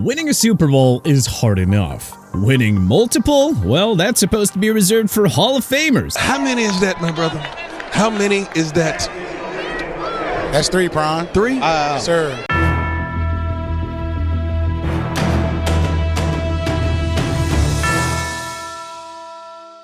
Winning a Super Bowl is hard enough. Winning multiple? Well, that's supposed to be reserved for Hall of Famers. How many is that, my brother? How many is that? That's 3, Prime. 3? Yes, sir.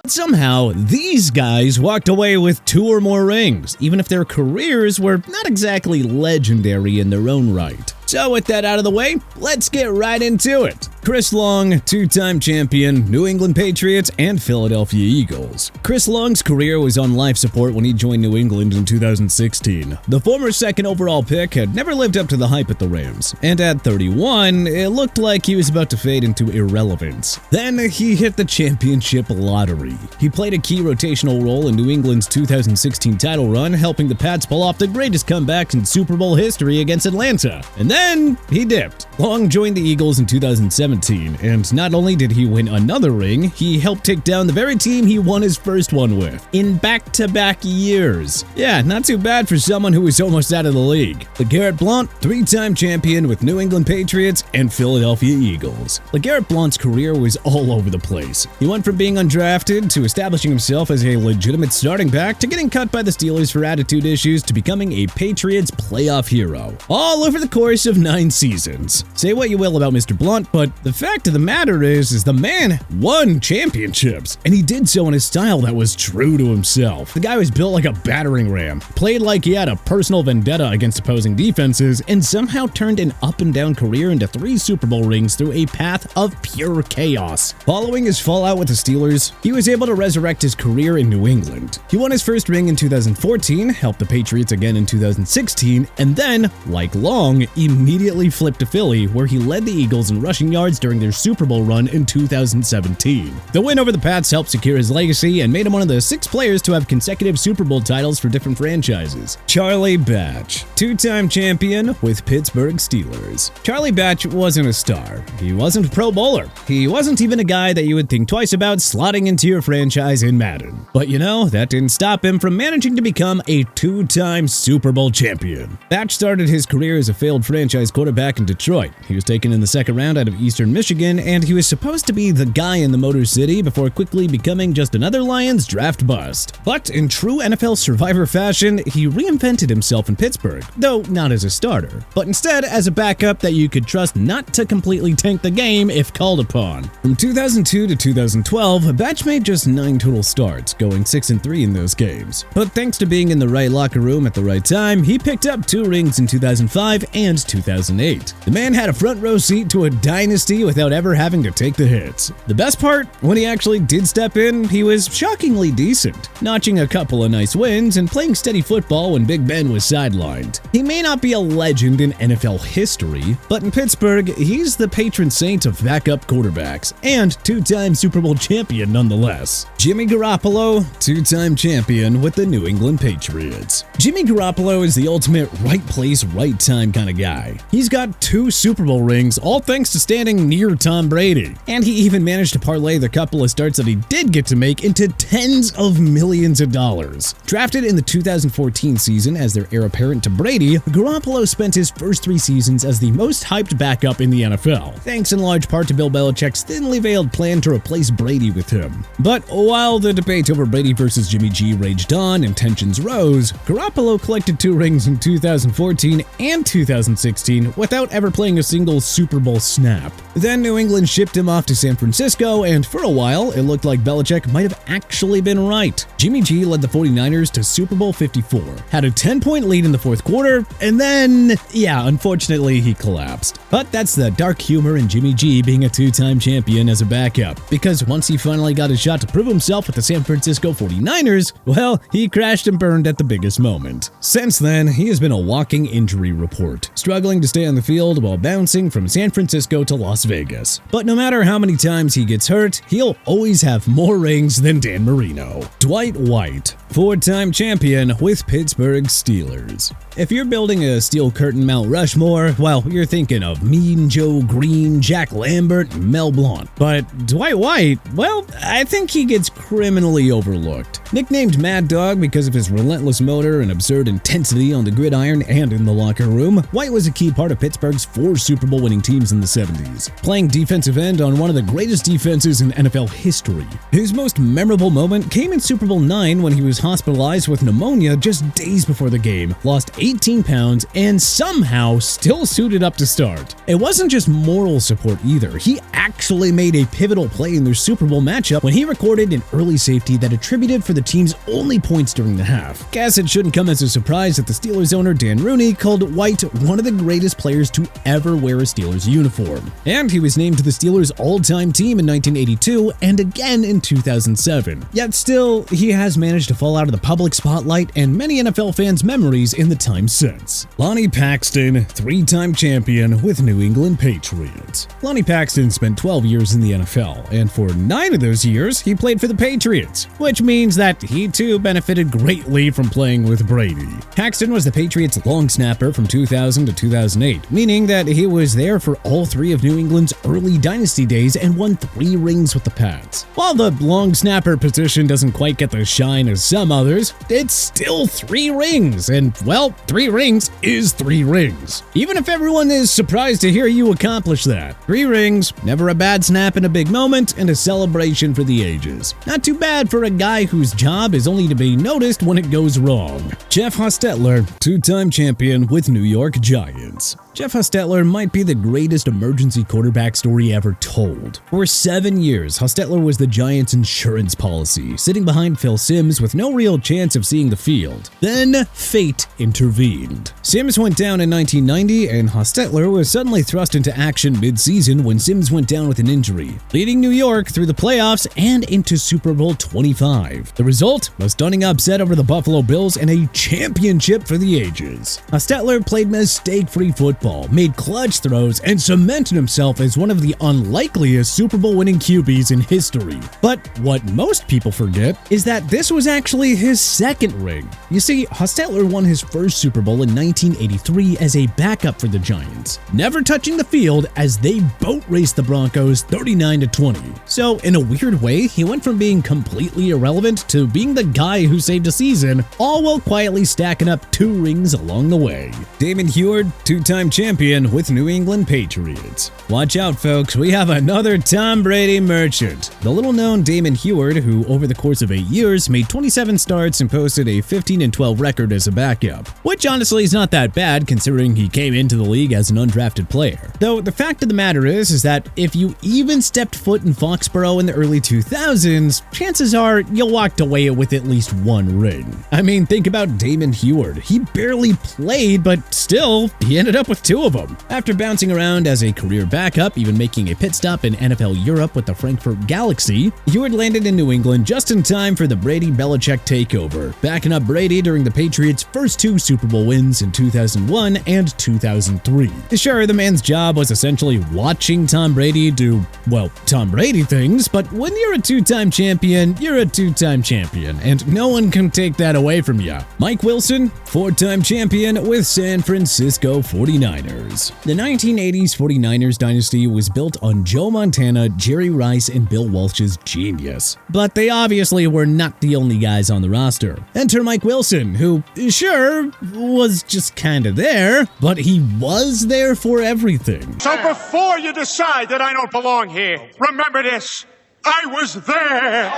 Somehow, these guys walked away with 2 or more rings, even if their careers were not exactly legendary in their own right. So with that out of the way, let's get right into it. Chris Long, 2-time champion, New England Patriots, and Philadelphia Eagles. Chris Long's career was on life support when he joined New England in 2016. The former 2nd overall pick had never lived up to the hype at the Rams, and at 31, it looked like he was about to fade into irrelevance. Then he hit the championship lottery. He played a key rotational role in New England's 2016 title run, helping the Pats pull off the greatest comeback in Super Bowl history against Atlanta. And then he dipped. Long joined the Eagles in 2017, and not only did he win another ring, he helped take down the very team he won his first one with in back-to-back years. Yeah, not too bad for someone who was almost out of the league. LeGarrette Blount, 3-time champion with New England Patriots and Philadelphia Eagles. LeGarrette Blount's career was all over the place. He went from being undrafted to establishing himself as a legitimate starting back to getting cut by the Steelers for attitude issues to becoming a Patriots playoff hero, all over the course of 9 seasons. Say what you will about Mr. Blount, but the fact of the matter is the man won championships, and he did so in a style that was true to himself. The guy was built like a battering ram, played like he had a personal vendetta against opposing defenses, and somehow turned an up-and-down career into 3 Super Bowl rings through a path of pure chaos. Following his fallout with the Steelers, he was able to resurrect his career in New England. He won his first ring in 2014, helped the Patriots again in 2016, and then, like Long, immediately flipped to Philly, where he led the Eagles in rushing yards during their Super Bowl run in 2017. The win over the Pats helped secure his legacy and made him one of the 6 players to have consecutive Super Bowl titles for different franchises. Charlie Batch, 2-time champion with Pittsburgh Steelers. Charlie Batch wasn't a star. He wasn't a Pro Bowler. He wasn't even a guy that you would think twice about slotting into your franchise in Madden. But you know, that didn't stop him from managing to become a 2-time Super Bowl champion. Batch started his career as a failed franchise quarterback in Detroit. He was taken in the 2nd round out of Eastern Michigan, and he was supposed to be the guy in the Motor City before quickly becoming just another Lions draft bust. But in true NFL survivor fashion, he reinvented himself in Pittsburgh, though not as a starter, but instead as a backup that you could trust not to completely tank the game if called upon. From 2002 to 2012, Batch made just 9 total starts, going 6-3 in those games. But thanks to being in the right locker room at the right time, he picked up 2 rings in 2005 and 2008. The man had a front row seat to a dynasty without ever having to take the hits. The best part, when he actually did step in, he was shockingly decent, notching a couple of nice wins and playing steady football when Big Ben was sidelined. He may not be a legend in NFL history, but in Pittsburgh, he's the patron saint of backup quarterbacks, and 2-time Super Bowl champion nonetheless. Jimmy Garoppolo, 2-time champion with the New England Patriots. Jimmy Garoppolo is the ultimate right place, right time kind of guy. He's got 2 Super Bowl rings, all thanks to standing near Tom Brady. And he even managed to parlay the couple of starts that he did get to make into tens of millions of dollars. Drafted in the 2014 season as their heir apparent to Brady, Garoppolo spent his first 3 seasons as the most hyped backup in the NFL, thanks in large part to Bill Belichick's thinly veiled plan to replace Brady with him. But while the debate over Brady versus Jimmy G raged on and tensions rose, Garoppolo collected 2 rings in 2014 and 2016 without ever playing a single Super Bowl snap. Then New England shipped him off to San Francisco, and for a while, it looked like Belichick might have actually been right. Jimmy G led the 49ers to Super Bowl 54, had a 10-point lead in the 4th quarter, and then, unfortunately, he collapsed. But that's the dark humor in Jimmy G being a 2-time champion as a backup, because once he finally got a shot to prove himself with the San Francisco 49ers, well, he crashed and burned at the biggest moment. Since then, he has been a walking injury report, struggling to stay on the field while bouncing from San Francisco to Las Vegas. But no matter how many times he gets hurt, he'll always have more rings than Dan Marino. Dwight White, 4-time champion with Pittsburgh Steelers. If you're building a steel curtain Mount Rushmore, well, you're thinking of Mean Joe Green, Jack Lambert, and Mel Blount. But Dwight White, well, I think he gets criminally overlooked. Nicknamed Mad Dog because of his relentless motor and absurd intensity on the gridiron and in the locker room, White was a key part of Pittsburgh's 4 Super Bowl winning teams in the 70s. playing defensive end on one of the greatest defenses in NFL history. His most memorable moment came in Super Bowl IX when he was hospitalized with pneumonia just days before the game, lost 18 pounds, and somehow still suited up to start. It wasn't just moral support either. He actually made a pivotal play in their Super Bowl matchup when he recorded an early safety that attributed for the team's only points during the half. Guess it shouldn't come as a surprise that the Steelers owner Dan Rooney called White one of the greatest players to ever wear a Steelers uniform. And he was named to the Steelers' all-time team in 1982 and again in 2007. Yet still, he has managed to fall out of the public spotlight and many NFL fans' memories in the time since. Lonnie Paxton, three-time champion with New England Patriots. Lonnie Paxton spent 12 years in the NFL, and for 9 of those years, he played for the Patriots, which means that he too benefited greatly from playing with Brady. Paxton was the Patriots' long snapper from 2000 to 2008, meaning that he was there for all 3 of New England's early dynasty days and won 3 rings with the Pats. While the long snapper position doesn't quite get the shine as some others, it's still 3 rings, and well, 3 rings is 3 rings. Even if everyone is surprised to hear you accomplish that. 3 rings, never a bad snap in a big moment, and a celebration for the ages. Not too bad for a guy whose job is only to be noticed when it goes wrong. Jeff Hostetler, 2-time champion with New York Giants. Jeff Hostetler might be the greatest emergency quarterback story ever told. For 7 years, Hostetler was the Giants' insurance policy, sitting behind Phil Simms with no real chance of seeing the field. Then, fate intervened. Simms went down in 1990, and Hostetler was suddenly thrust into action mid-season when Simms went down with an injury, leading New York through the playoffs and into Super Bowl 25. The result? A stunning upset over the Buffalo Bills and a championship for the ages. Hostetler played mistake-free football, made clutch throws, and cemented himself as one of the unlikeliest Super Bowl winning QBs in history. But what most people forget is that this was actually his second ring. You see, Hostetler won his first Super Bowl in 1983 as a backup for the Giants, never touching the field as they boat raced the Broncos 39-20. So in a weird way, he went from being completely irrelevant to being the guy who saved a season, all while quietly stacking up 2 rings along the way. Damon Huard, 2-time champion with New England Patriots. Watch out, folks, we have another Tom Brady merchant. The little-known Damon Huard, who over the course of 8 years made 27 starts and posted a 15-12 record as a backup, which honestly is not that bad considering he came into the league as an undrafted player. Though the fact of the matter is that if you even stepped foot in Foxborough in the early 2000s, chances are you walked away with at least 1 ring. I mean, think about Damon Huard. He barely played, but still, he ended up with 2 of them. After bouncing around as a career backup, even making a pit stop in NFL Europe with the Frankfurt Galaxy, Huard landed in New England just in time for the Brady-Belichick takeover, backing up Brady during the Patriots' first 2 Super Bowl wins in 2001 and 2003. Sure, the man's job was essentially watching Tom Brady do, well, Tom Brady things, but when you're a 2-time champion, you're a 2-time champion, and no one can take that away from you. Mike Wilson, 4-time champion with San Francisco 49ers. The 1980s 49ers dynasty was built on Joe Montana, Jerry Rice, and Bill Walsh's genius. But they obviously were not the only guys on the roster. Enter Mike Wilson, who, sure, was just kinda there, but he was there for everything. So before you decide that I don't belong here, remember this. I was there!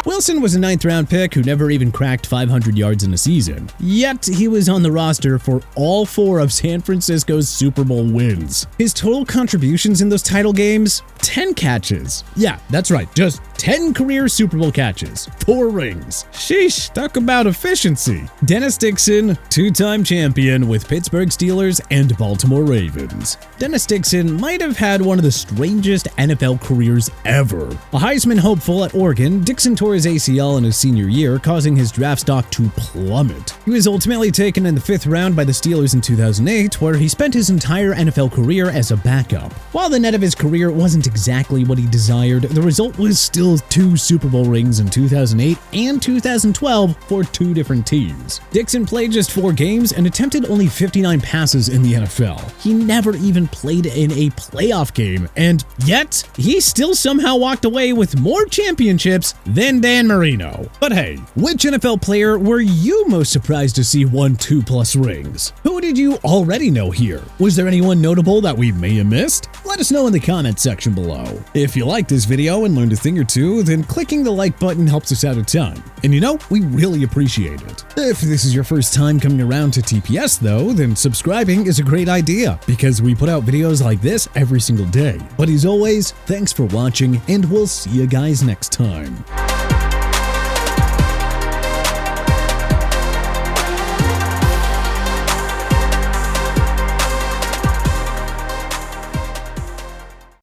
Wilson was a 9th-round pick who never even cracked 500 yards in a season. Yet, he was on the roster for all 4 of San Francisco's Super Bowl wins. His total contributions in those title games? 10 catches. Yeah, that's right, just 10 career Super Bowl catches. 4 rings. Sheesh, talk about efficiency. Dennis Dixon, 2-time champion with Pittsburgh Steelers and Baltimore Ravens. Dennis Dixon might have had one of the strangest NFL careers ever. A Heisman hopeful at Oregon, Dixon tore his ACL in his senior year, causing his draft stock to plummet. He was ultimately taken in the 5th round by the Steelers in 2008, where he spent his entire NFL career as a backup. While the net of his career wasn't exactly what he desired, the result was still total 2 Super Bowl rings in 2008 and 2012 for 2 different teams. Dixon played just 4 games and attempted only 59 passes in the NFL. He never even played in a playoff game, and yet he still somehow walked away with more championships than Dan Marino. But hey, which NFL player were you most surprised to see won 2+ rings? Who did you already know here? Was there anyone notable that we may have missed? Let us know in the comments section below. If you liked this video and learned a thing or two, then clicking the like button helps us out a ton. And you know, we really appreciate it. If this is your first time coming around to TPS though, then subscribing is a great idea because we put out videos like this every single day. But as always, thanks for watching and we'll see you guys next time.